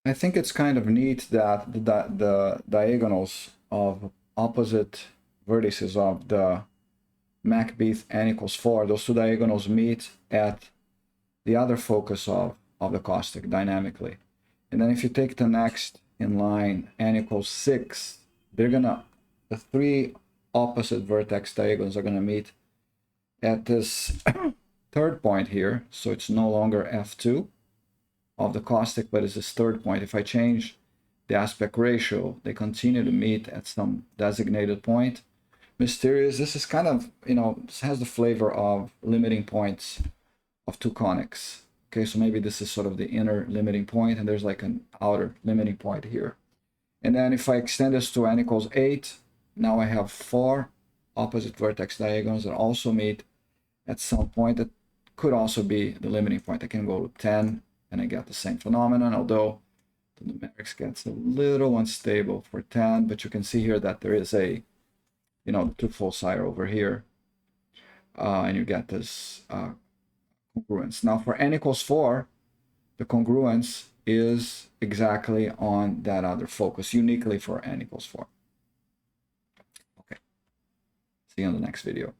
I think it's kind of neat that the diagonals of opposite vertices of the MacBeath N=4, those two diagonals meet at the other focus of the caustic dynamically. And then if you take the next in line, N=6, the three opposite vertex diagonals are gonna meet at this third point here. So it's no longer F2 of the caustic, but it's this third point. If I change the aspect ratio, they continue to meet at some designated point. Mysterious. This is kind of, this has the flavor of limiting points of two conics. Okay, so maybe this is sort of the inner limiting point, and there's like an outer limiting point here. And then if I extend this to N=8, now I have 4 opposite vertex diagonals that also meet at some point that could also be the limiting point. I can go to 10 and I get the same phenomenon, although the numerics gets a little unstable for 10, but you can see here that there is a, the two foci are over here, and you get this congruence. Now for N=4, the congruence is exactly on that other focus, uniquely for N=4. Okay, see you on the next video.